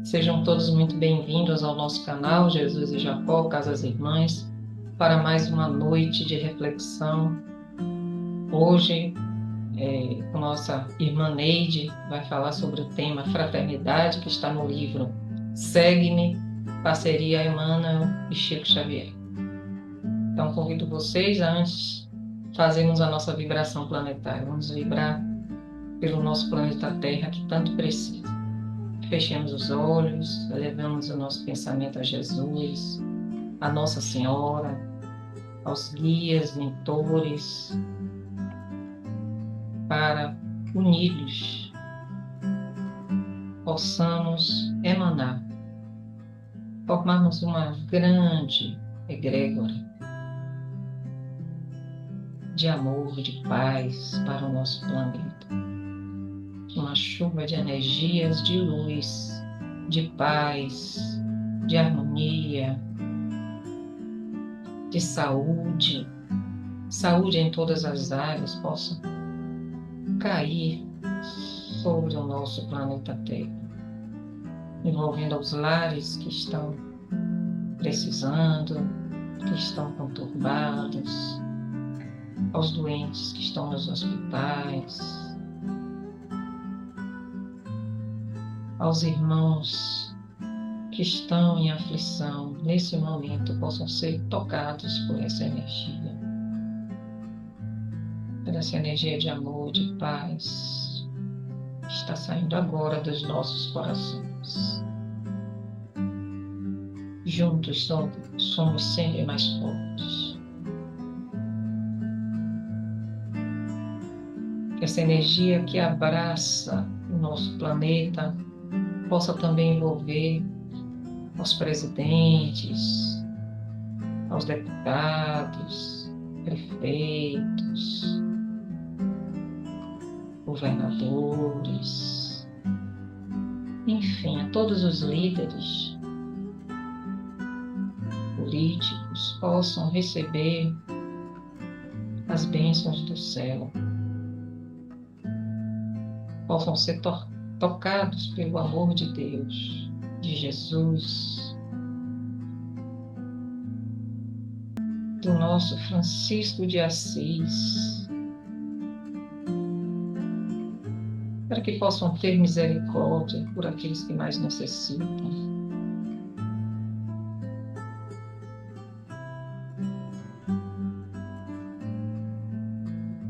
Sejam todos muito bem-vindos ao nosso canal Jesus e Jacó, Casas Irmãs, para mais uma noite de reflexão. Hoje, a nossa irmã Neide vai falar sobre o tema fraternidade, que está no livro Segue-me, parceria Emmanuel e Chico Xavier. Então, convido vocês a, antes fazermos a nossa vibração planetária. Vamos vibrar pelo nosso planeta Terra, que tanto precisa. Fechemos os olhos, elevamos o nosso pensamento a Jesus, a Nossa Senhora, aos guias, mentores, para, unidos, possamos emanar, formarmos uma grande egrégora de amor, de paz para o nosso planeta. Uma chuva de energias de luz, de paz, de harmonia, de saúde em todas as áreas possa cair sobre o nosso planeta Terra, envolvendo os lares que estão precisando, que estão conturbados, aos doentes que estão nos hospitais, aos irmãos que estão em aflição, nesse momento possam ser tocados por essa energia. Por essa energia de amor, de paz, que está saindo agora dos nossos corações. Juntos somos sempre mais fortes. Essa energia que abraça o nosso planeta possa também envolver aos presidentes, aos deputados, prefeitos, governadores, enfim, a todos os líderes políticos possam receber as bênçãos do céu, possam ser tocados pelo amor de Deus, de Jesus, do nosso Francisco de Assis, para que possam ter misericórdia por aqueles que mais necessitam.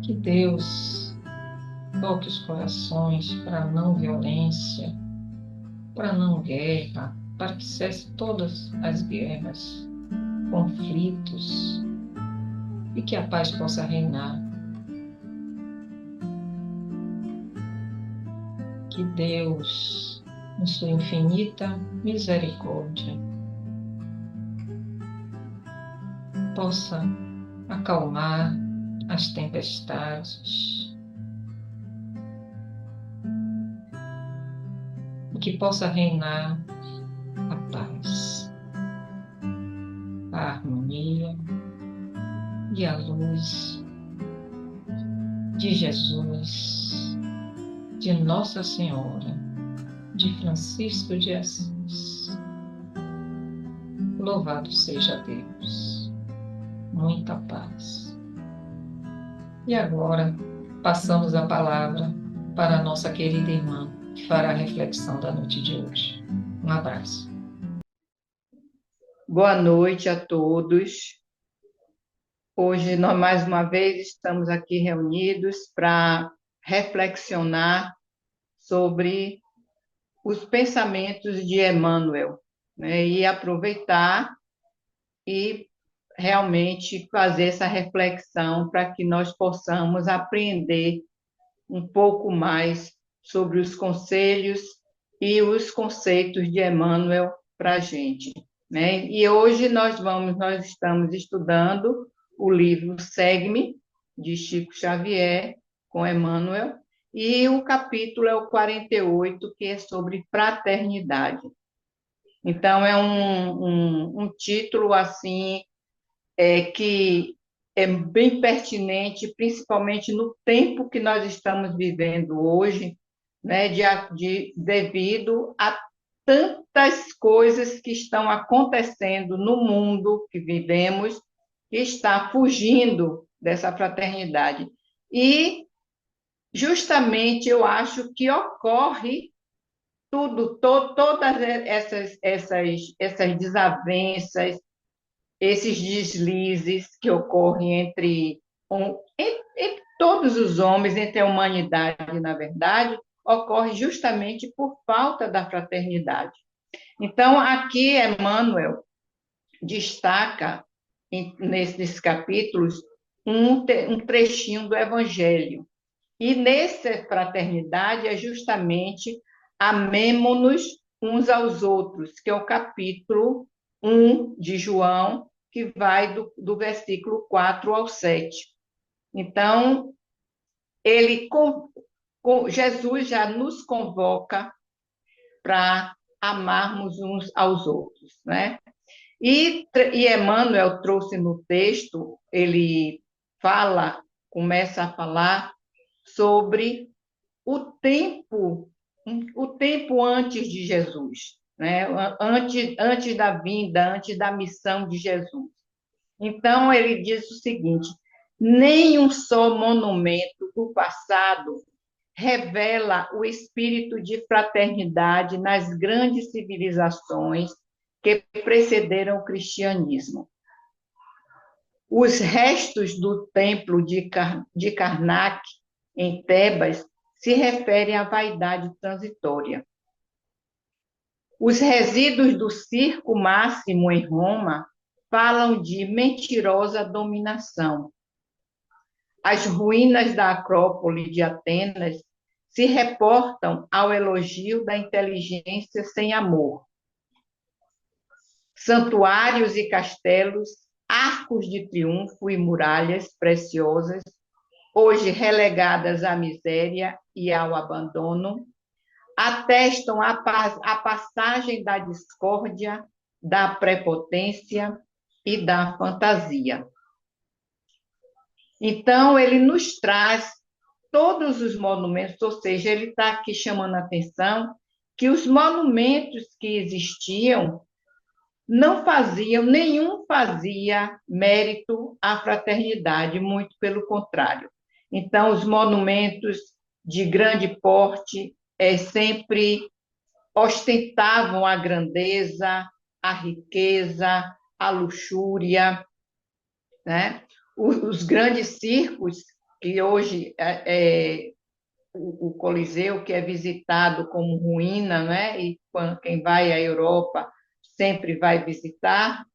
Que Deus toque os corações para a não violência, para a não guerra, para que cesse todas as guerras, conflitos, e que a paz possa reinar. Que Deus, em sua infinita misericórdia, possa acalmar as tempestades, e que possa reinar a paz, a harmonia e a luz de Jesus, de Nossa Senhora, de Francisco de Assis. Louvado seja Deus. Muita paz. E agora, passamos a palavra para a nossa querida irmã, que fará a reflexão da noite de hoje. Um abraço. Boa noite a todos. Hoje, nós mais uma vez estamos aqui reunidos para reflexionar sobre os pensamentos de Emmanuel, né? E aproveitar e realmente fazer essa reflexão para que nós possamos aprender um pouco mais sobre os conselhos e os conceitos de Emmanuel para a gente, né? E hoje nós estamos estudando o livro Segue-me, de Chico Xavier, com Emmanuel, e o capítulo é o 48, que é sobre fraternidade. Então, é um título assim que é bem pertinente, principalmente no tempo que nós estamos vivendo hoje, né, devido a tantas coisas que estão acontecendo no mundo que vivemos, que está fugindo dessa fraternidade. E, justamente, eu acho que ocorre todas essas desavenças, esses deslizes que ocorrem entre todos os homens, entre a humanidade, na verdade, ocorre justamente por falta da fraternidade. Então, aqui Emmanuel destaca, nesses capítulos, um trechinho do Evangelho. E nessa fraternidade é justamente amemo-nos uns aos outros, que é o capítulo 1 de João, que vai do versículo 4 ao 7. Então, Jesus já nos convoca para amarmos uns aos outros, né? E Emmanuel trouxe no texto, ele começa a falar sobre o tempo, o tempo antes de Jesus, né? Antes da vinda, antes da missão de Jesus. Então, ele diz o seguinte: nenhum só monumento do passado revela o espírito de fraternidade nas grandes civilizações que precederam o cristianismo. Os restos do templo de Karnak, em Tebas, se referem à vaidade transitória. Os resíduos do circo máximo em Roma falam de mentirosa dominação. As ruínas da Acrópole de Atenas se reportam ao elogio da inteligência sem amor. Santuários e castelos, arcos de triunfo e muralhas preciosas, hoje relegadas à miséria e ao abandono, atestam a passagem da discórdia, da prepotência e da fantasia. Então, ele nos traz todos os monumentos, ou seja, ele está aqui chamando a atenção que os monumentos que existiam nenhum fazia mérito à fraternidade, muito pelo contrário. Então, os monumentos de grande porte sempre ostentavam a grandeza, a riqueza, a luxúria, né? Os grandes circos, que hoje o Coliseu, que é visitado como ruína, né? E quem vai à Europa sempre vai visitar,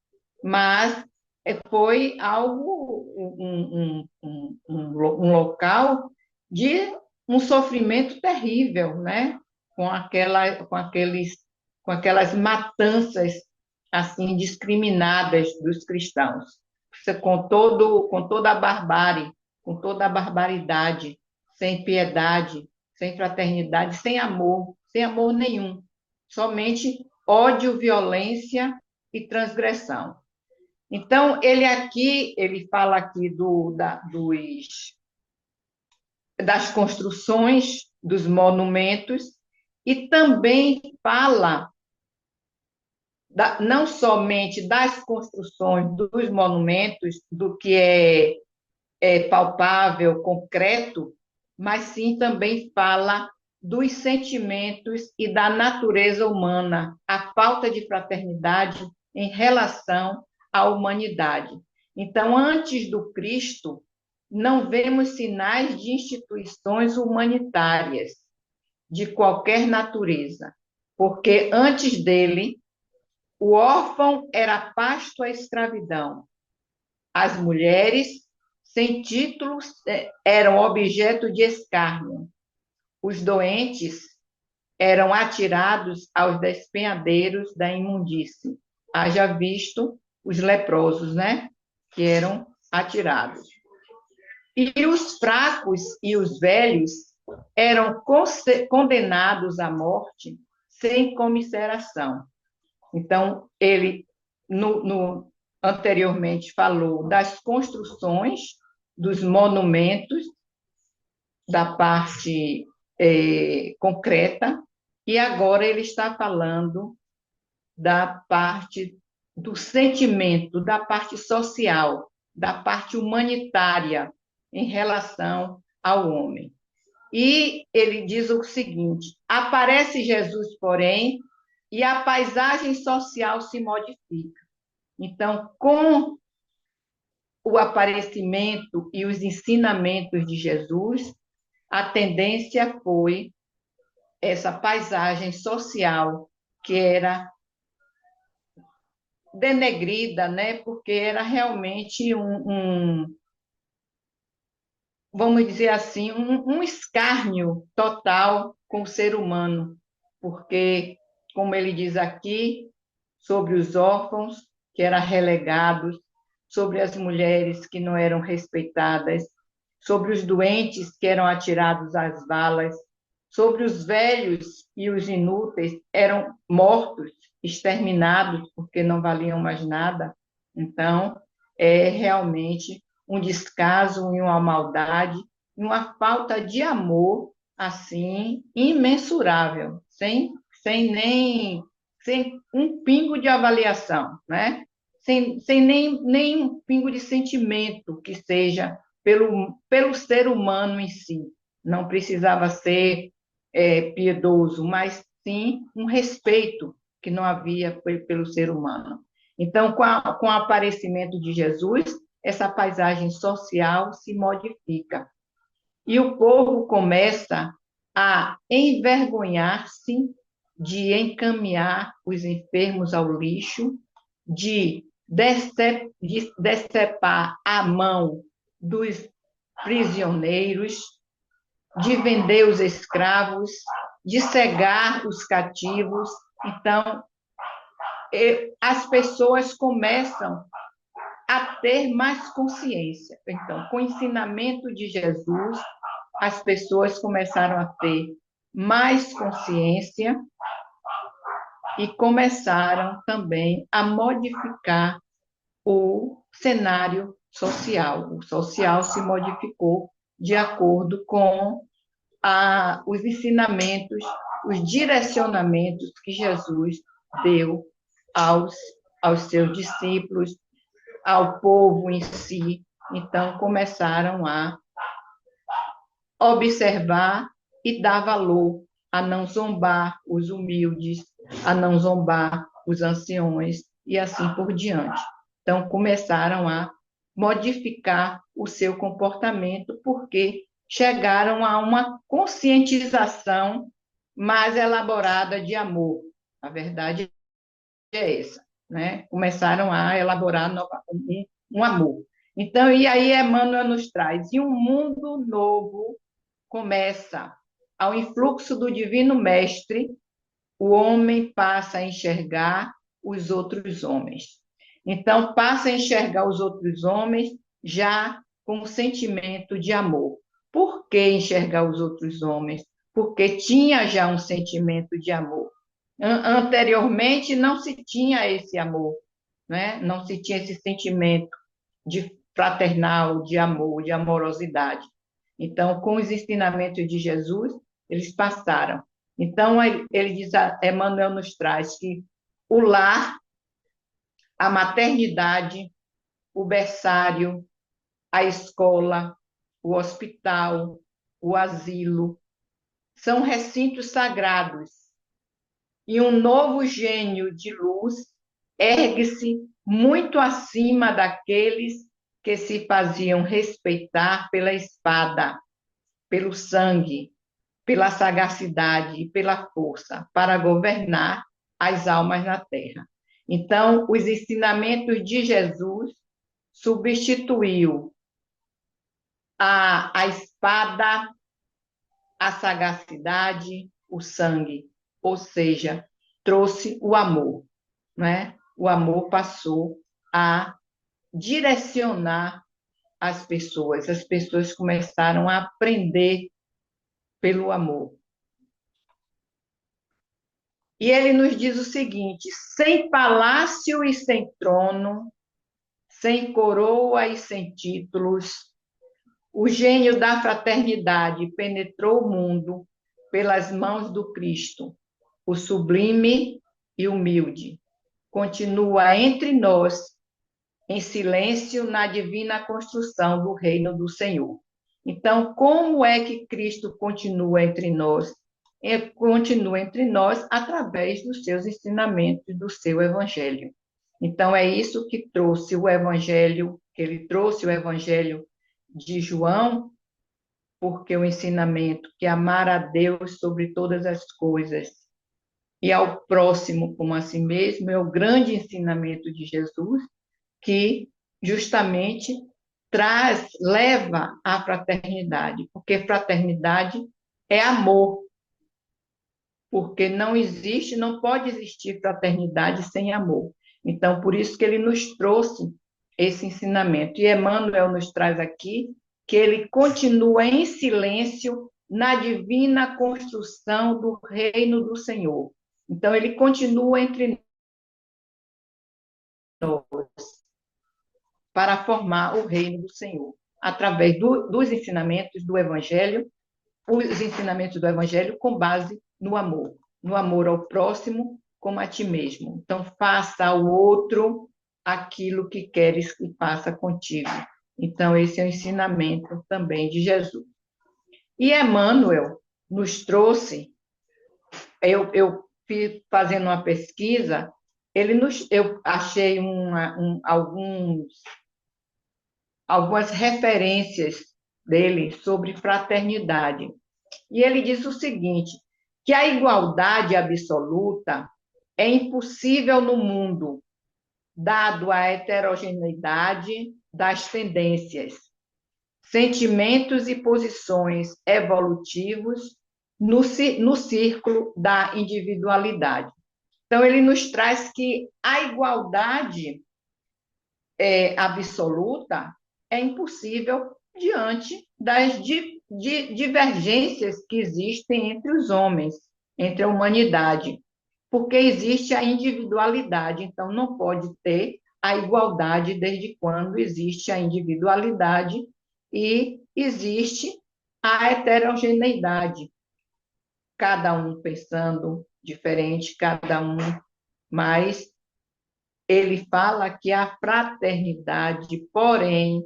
mas foi um local de um sofrimento terrível, né? Com aquelas matanças assim discriminadas dos cristãos, com toda a barbárie, com toda a barbaridade, sem piedade, sem fraternidade, sem amor nenhum, somente ódio, violência e transgressão. Então, ele fala aqui das construções, dos monumentos, e também fala não somente das construções, dos monumentos, do que é palpável, concreto, mas sim também fala dos sentimentos e da natureza humana, a falta de fraternidade em relação à humanidade. Então, antes do Cristo, não vemos sinais de instituições humanitárias de qualquer natureza, porque antes dele, o órfão era pasto à escravidão. As mulheres sem títulos eram objeto de escárnio. Os doentes eram atirados aos despenhadeiros da imundície. Haja visto os leprosos, né? Que eram atirados. E os fracos e os velhos eram condenados à morte sem comiseração. Então, ele, anteriormente, falou das construções, dos monumentos, da parte concreta, E agora ele está falando da parte do sentimento, da parte social, da parte humanitária em relação ao homem. E ele diz o seguinte: aparece Jesus, porém, e a paisagem social se modifica. Então, com o aparecimento e os ensinamentos de Jesus, a tendência foi essa paisagem social que era denegrida, né? Porque era realmente vamos dizer assim, um escárnio total com o ser humano, porque, como ele diz aqui, sobre os órfãos que eram relegados, sobre as mulheres que não eram respeitadas, sobre os doentes que eram atirados às balas, sobre os velhos e os inúteis eram mortos, exterminados, porque não valiam mais nada. Então, é realmente um descaso e uma maldade, e uma falta de amor assim imensurável, sem um pingo de avaliação, né? Sem nem um pingo de sentimento que seja pelo ser humano em si. Não precisava ser piedoso, mas sim um respeito que não havia pelo ser humano. Então, com o aparecimento de Jesus, essa paisagem social se modifica. E o povo começa a envergonhar-se de encaminhar os enfermos ao lixo, de decepar a mão dos prisioneiros, de vender os escravos, de cegar os cativos. Então, as pessoas começam a ter mais consciência. Então, com o ensinamento de Jesus, as pessoas começaram a ter mais consciência e começaram também a modificar o cenário social. O social se modificou de acordo com os ensinamentos, os direcionamentos que Jesus deu aos, aos seus discípulos, ao povo em si. Então, começaram a observar e dar valor, a não zombar os humildes, a não zombar os anciões e assim por diante. Então, começaram a modificar o seu comportamento porque chegaram a uma conscientização mais elaborada de amor. A verdade é essa, né? Começaram a elaborar um amor. Então, e aí Emmanuel nos traz, e um mundo novo começa. Ao influxo do Divino Mestre, o homem passa a enxergar os outros homens. Então, passa a enxergar os outros homens já com um sentimento de amor. Por que enxergar os outros homens? Porque tinha já um sentimento de amor. Anteriormente, não se tinha esse amor, né? Não se tinha esse sentimento de fraternal, de amor, de amorosidade. Então, com os ensinamentos de Jesus, eles passaram. Então, ele diz, Emmanuel nos traz que o lar, a maternidade, o berçário, a escola, o hospital, o asilo, são recintos sagrados. E um novo gênio de luz ergue-se muito acima daqueles que se faziam respeitar pela espada, pelo sangue, pela sagacidade e pela força para governar as almas na terra. Então, os ensinamentos de Jesus substituiu a espada, a sagacidade, o sangue, ou seja, trouxe o amor, né? O amor passou a direcionar as pessoas começaram a aprender pelo amor. E ele nos diz o seguinte: sem palácio e sem trono, sem coroa e sem títulos, o gênio da fraternidade penetrou o mundo pelas mãos do Cristo o sublime e humilde. Continua entre nós, em silêncio, na divina construção do reino do Senhor. Então, como é que Cristo continua entre nós? Continua entre nós através dos seus ensinamentos, do seu evangelho. Então, é isso que trouxe o evangelho, que ele trouxe o evangelho de João, porque o ensinamento que amar a Deus sobre todas as coisas e ao próximo como a si mesmo é o grande ensinamento de Jesus, que justamente leva à fraternidade, porque fraternidade é amor, porque não existe, não pode existir fraternidade sem amor. Então, por isso que ele nos trouxe esse ensinamento. E Emmanuel nos traz aqui que ele continua em silêncio na divina construção do reino do Senhor. Então, ele continua entre nós para formar o reino do Senhor, através dos ensinamentos do Evangelho, os ensinamentos do Evangelho com base no amor ao próximo como a ti mesmo. Então, faça ao outro aquilo que queres que faça contigo. Então, esse é o ensinamento também de Jesus. E Emmanuel nos trouxe, eu fiz fazendo uma pesquisa, eu achei algumas referências dele sobre fraternidade. E ele diz o seguinte, que a igualdade absoluta é impossível no mundo, dado a heterogeneidade das tendências, sentimentos e posições evolutivos no círculo da individualidade. Então, ele nos traz que a igualdade absoluta é impossível diante das divergências que existem entre os homens, entre a humanidade, porque existe a individualidade, então não pode ter a igualdade desde quando existe a individualidade e existe a heterogeneidade, cada um pensando diferente, cada um, mas ele fala que a fraternidade, porém,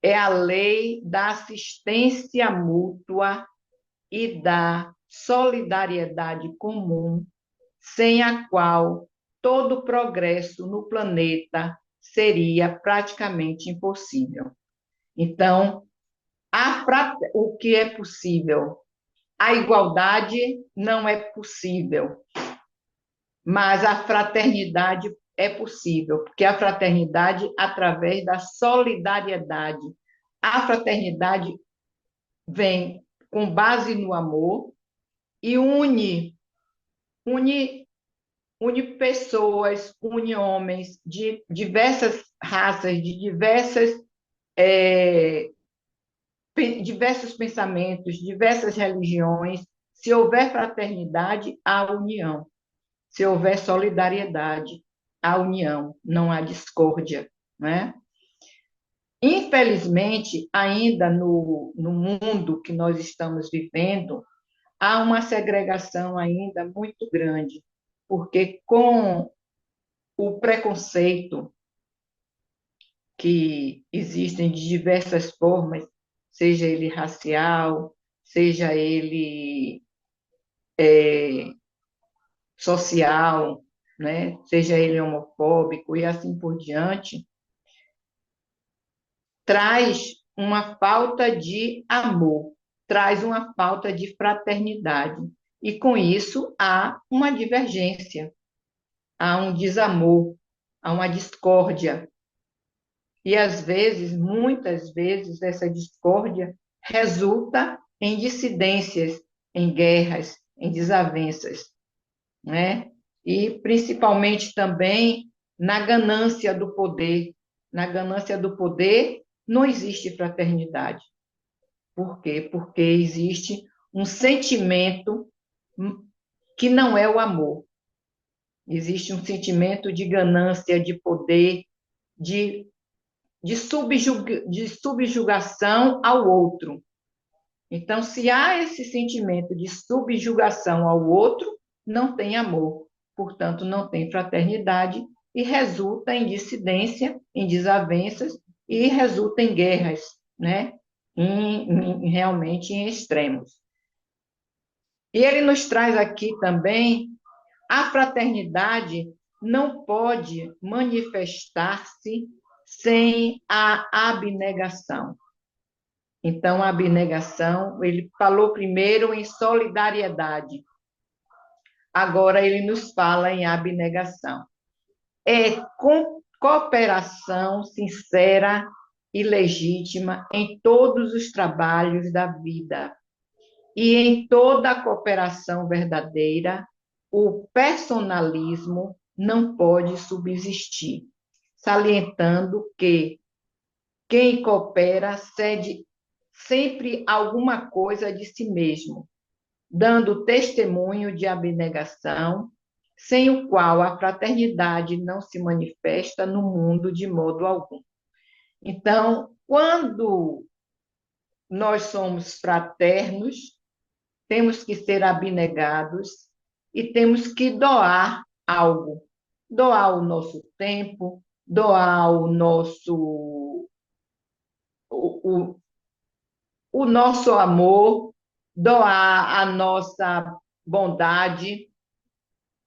é a lei da assistência mútua e da solidariedade comum, sem a qual todo progresso no planeta seria praticamente impossível. Então, o que é possível? A igualdade não é possível, mas a fraternidade é possível, porque a fraternidade através da solidariedade. A fraternidade vem com base no amor e une, une pessoas, une homens de diversas raças, de diversos pensamentos, diversas religiões. Se houver fraternidade, há união. Se houver solidariedade, há união, não há discórdia, né? Infelizmente, ainda no mundo que nós estamos vivendo, há uma segregação ainda muito grande, porque com o preconceito que existem de diversas formas, seja ele racial, seja ele social, né? Seja ele homofóbico e assim por diante, traz uma falta de amor, traz uma falta de fraternidade. E com isso há uma divergência, há um desamor, há uma discórdia. E às vezes, muitas vezes, essa discórdia resulta em dissidências, em guerras, em desavenças, né? E principalmente também na ganância do poder. Na ganância do poder não existe fraternidade. Por quê? Porque existe um sentimento que não é o amor. Existe um sentimento de ganância, de poder, de subjugação ao outro. Então, se há esse sentimento de subjugação ao outro, não tem amor, portanto, não tem fraternidade e resulta em dissidência, em desavenças e resulta em guerras, né? Realmente em extremos. E ele nos traz aqui também a fraternidade não pode manifestar-se sem a abnegação. Então, a abnegação, ele falou primeiro em solidariedade, agora ele nos fala em abnegação. É cooperação sincera e legítima em todos os trabalhos da vida. E em toda a cooperação verdadeira, o personalismo não pode subsistir, salientando que quem coopera cede sempre alguma coisa de si mesmo, dando testemunho de abnegação, sem o qual a fraternidade não se manifesta no mundo de modo algum. Então, quando nós somos fraternos, temos que ser abnegados e temos que doar algo. Doar o nosso tempo, doar o, o nosso amor, doar a nossa bondade,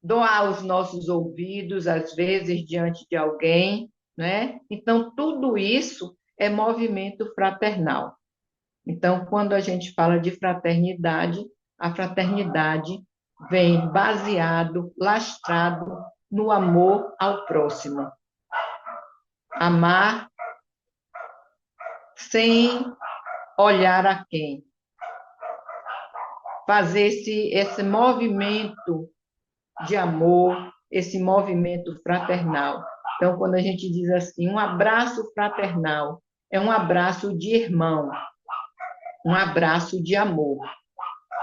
doar os nossos ouvidos, às vezes, diante de alguém, né? Então, tudo isso é movimento fraternal. Então, quando a gente fala de fraternidade, a fraternidade vem baseado, lastrado no amor ao próximo. Amar sem olhar a quem. Fazer esse movimento de amor, esse movimento fraternal. Então, quando a gente diz assim, um abraço fraternal, é um abraço de irmão, um abraço de amor.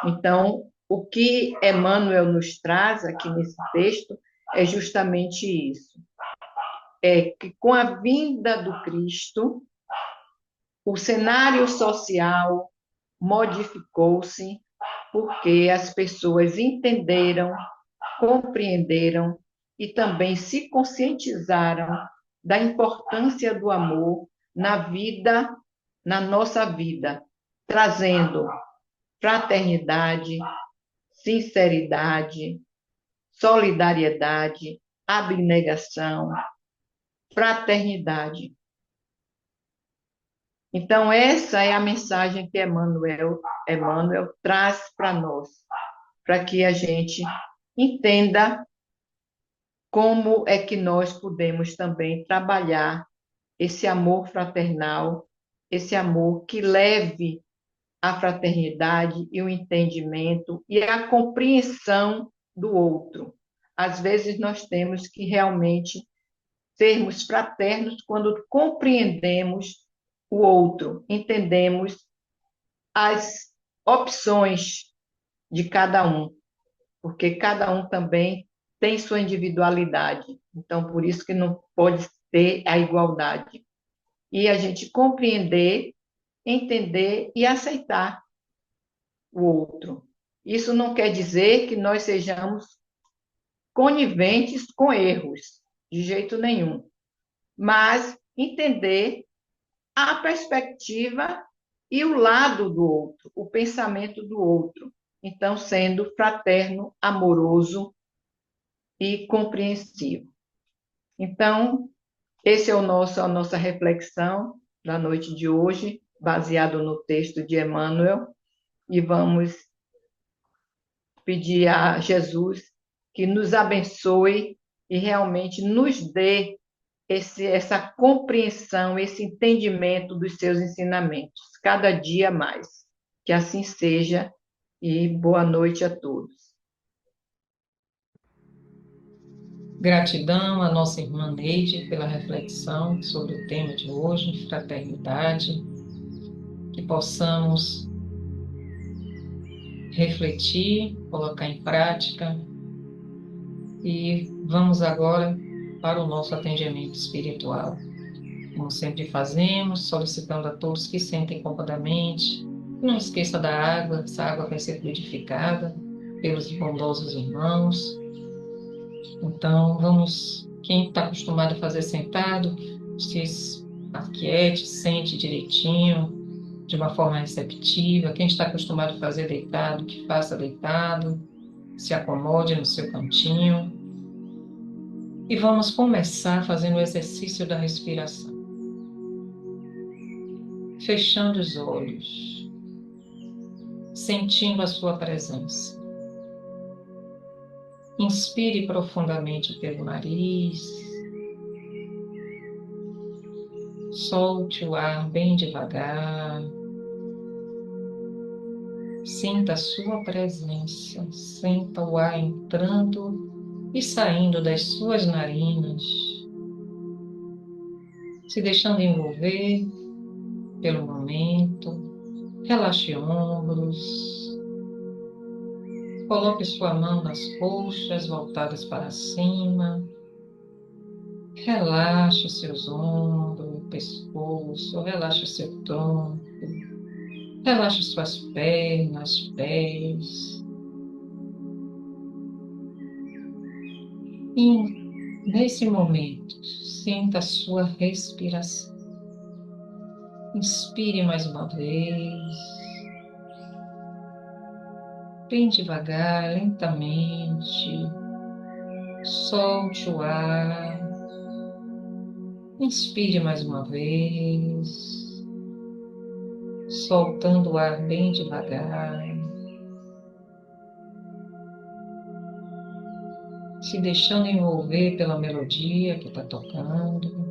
Então, o que Emmanuel nos traz aqui nesse texto é justamente isso. É que com a vinda do Cristo, o cenário social modificou-se porque as pessoas entenderam, compreenderam e também se conscientizaram da importância do amor na vida, na nossa vida, trazendo fraternidade, sinceridade, solidariedade, abnegação, fraternidade. Então, essa é a mensagem que Emmanuel traz para nós, para que a gente entenda como é que nós podemos também trabalhar esse amor fraternal, esse amor que leve a fraternidade e o entendimento e a compreensão do outro. Às vezes nós temos que realmente sermos fraternos quando compreendemos o outro, entendemos as opções de cada um, porque cada um também tem sua individualidade. Então, por isso que não pode ter a igualdade. E a gente compreender, entender e aceitar o outro. Isso não quer dizer que nós sejamos coniventes com erros, de jeito nenhum, mas entender a perspectiva e o lado do outro, o pensamento do outro. Então, sendo fraterno, amoroso e compreensivo. Então, esse é a nossa reflexão da noite de hoje, baseado no texto de Emmanuel, e vamos pedir a Jesus que nos abençoe e realmente nos dê essa compreensão, esse entendimento dos seus ensinamentos, cada dia mais. Que assim seja e boa noite a todos. Gratidão à nossa irmã Neide pela reflexão sobre o tema de hoje, fraternidade, que possamos refletir, colocar em prática e vamos agora para o nosso atendimento espiritual. Como sempre fazemos, solicitando a todos que sentem comodamente, Não esqueça da água, essa água vai ser fluidificada pelos bondosos irmãos. Então, vamos, quem está acostumado a fazer sentado, se aquiete, sente direitinho, de uma forma receptiva. Quem está acostumado a fazer deitado, que faça deitado, se acomode no seu cantinho. E vamos começar fazendo o exercício da respiração. Fechando os olhos, sentindo a sua presença. Inspire profundamente pelo nariz. Solte o ar bem devagar. Sinta a sua presença. Sinta o ar entrando e saindo das suas narinas, se deixando envolver pelo momento. Relaxe ombros. Coloque sua mão nas coxas voltadas para cima. Relaxe seus ombros, pescoço, relaxe o seu tronco, relaxe suas pernas, pés. E nesse momento, sinta a sua respiração. Inspire mais uma vez, bem devagar, lentamente. Solte o ar. Inspire mais uma vez, soltando o ar bem devagar, se deixando envolver pela melodia que está tocando.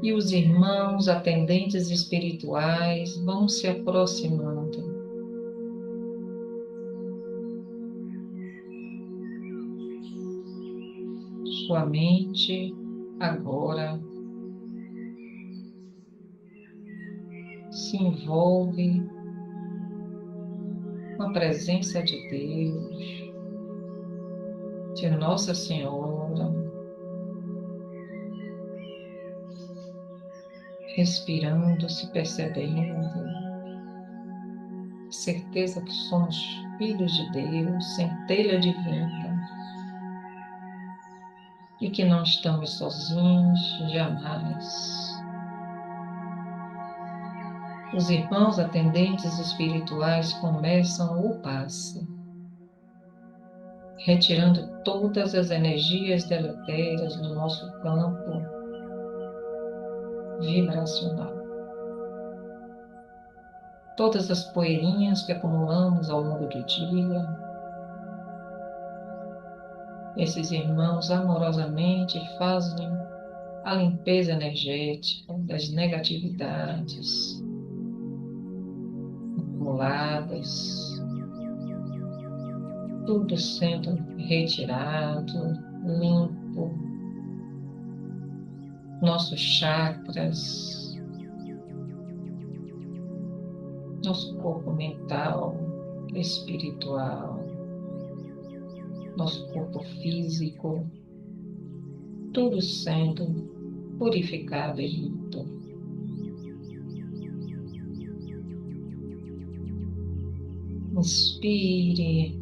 E os irmãos atendentes espirituais vão se aproximando. Sua mente agora se envolve com a presença de Deus, de Nossa Senhora, respirando, se percebendo, certeza que somos filhos de Deus, centelha divina, e que não estamos sozinhos, jamais. Os irmãos atendentes espirituais começam o passe, retirando todas as energias deletérias do nosso campo vibracional. Todas as poeirinhas que acumulamos ao longo do dia, esses irmãos amorosamente fazem a limpeza energética das negatividades acumuladas, tudo sendo retirado, limpo, nossos chakras, nosso corpo mental, espiritual, nosso corpo físico, tudo sendo purificado e limpo. Inspire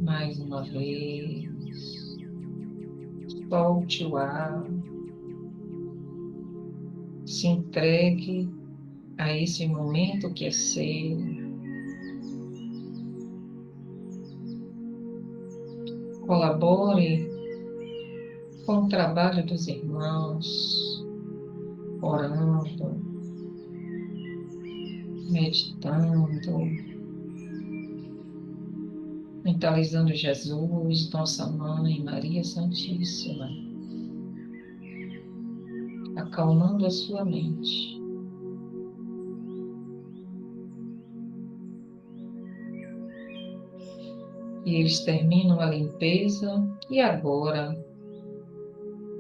mais uma vez, solte o ar, se entregue a esse momento que é seu. Colabore com o trabalho dos irmãos, orando, meditando, mentalizando Jesus, Nossa Mãe, Maria Santíssima, acalmando a sua mente. E eles terminam a limpeza e agora,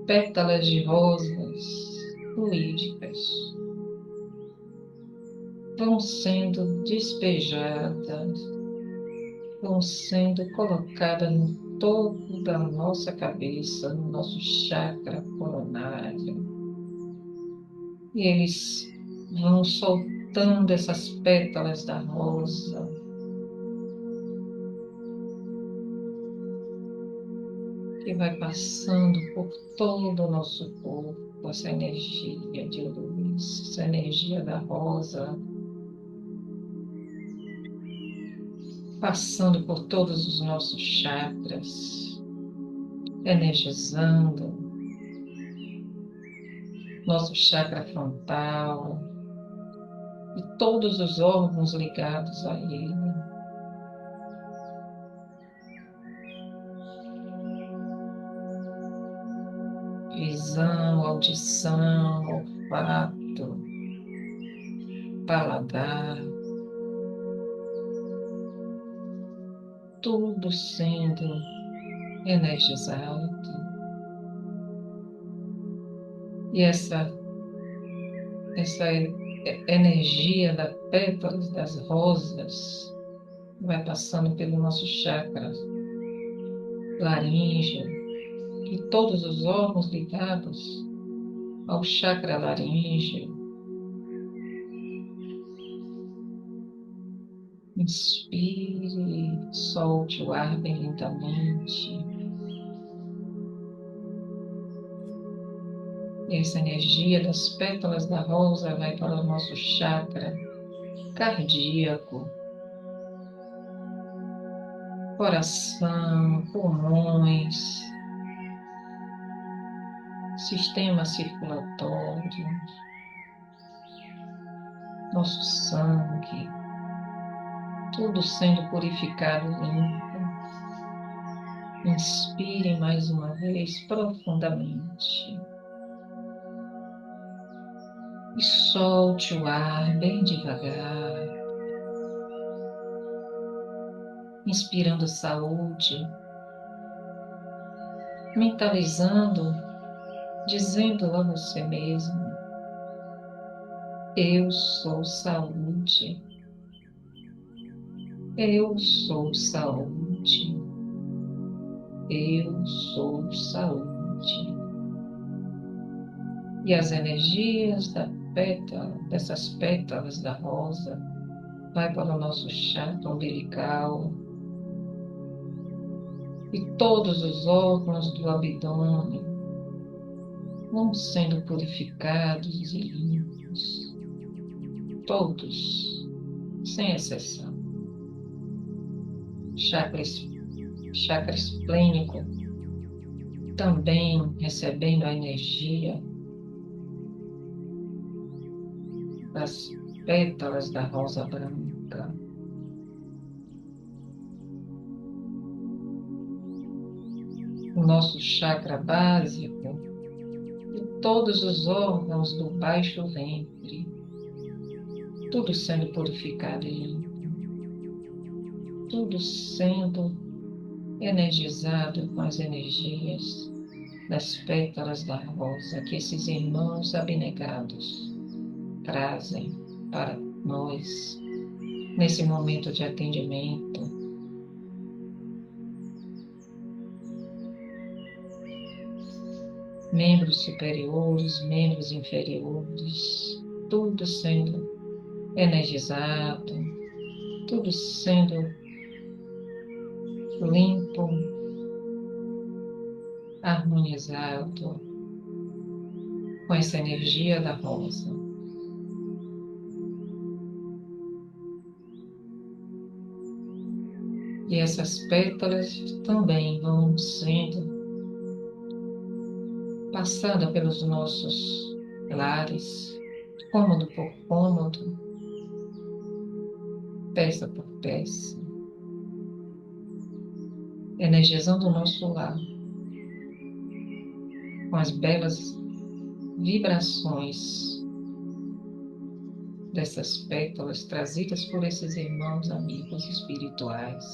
pétalas de rosas fluídicas vão sendo despejadas, vão sendo colocadas no topo da nossa cabeça, no nosso chakra coronário. E eles vão soltando essas pétalas da rosa, que vai passando por todo o nosso corpo, essa energia de luz, essa energia da rosa, passando por todos os nossos chakras, energizando nosso chakra frontal e todos os órgãos ligados a ele. Visão, audição, olfato, paladar, tudo sendo energizado. E essa energia da pétalas das rosas vai passando pelo nosso chakra laríngeo e todos os órgãos ligados ao chakra laríngeo. Inspire, solte o ar bem lentamente. E essa energia das pétalas da rosa vai para o nosso chakra cardíaco, coração, pulmões, sistema circulatório, nosso sangue, tudo sendo purificado e limpo. Inspire mais uma vez profundamente. E solte o ar bem devagar. Inspirando saúde, mentalizando, dizendo a você mesmo: eu sou saúde. Eu sou saúde. Eu sou saúde. E as energias dessas pétalas da rosa, vai para o nosso chakra umbilical e todos os órgãos do abdômen vão sendo purificados e limpos, todos, sem exceção. Chakra esplênico também recebendo a energia das pétalas da rosa branca. O nosso chakra básico e todos os órgãos do baixo ventre, tudo sendo purificado e limpo, tudo sendo energizado com as energias das pétalas da rosa que esses irmãos abnegados trazem para nós nesse momento de atendimento. Membros superiores, membros inferiores, tudo sendo energizado, tudo sendo limpo, harmonizado com essa energia da rosa. E essas pétalas também vão sendo passando pelos nossos lares, cômodo por cômodo, peça por peça, energizando o nosso lar com as belas vibrações dessas pétalas trazidas por esses irmãos amigos espirituais.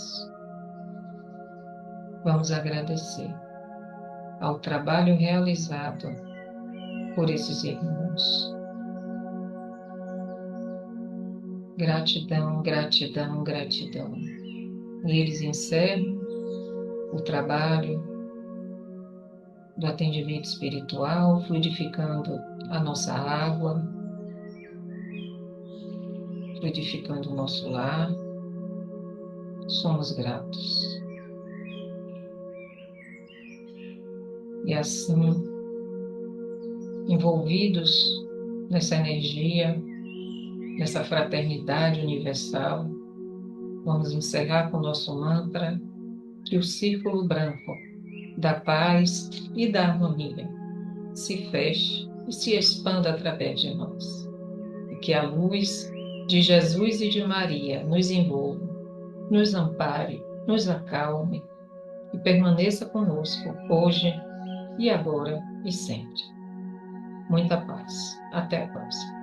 Vamos agradecer ao trabalho realizado por esses irmãos. Gratidão, gratidão, gratidão. E eles encerram o trabalho do atendimento espiritual, fluidificando a nossa água, fluidificando o nosso lar. Somos gratos. E assim, envolvidos nessa energia, nessa fraternidade universal, vamos encerrar com o nosso mantra, que o círculo branco da paz e da harmonia se feche e se expanda através de nós. E que a luz de Jesus e de Maria nos envolva, nos ampare, nos acalme e permaneça conosco hoje e agora e sempre. Muita paz. Até a próxima.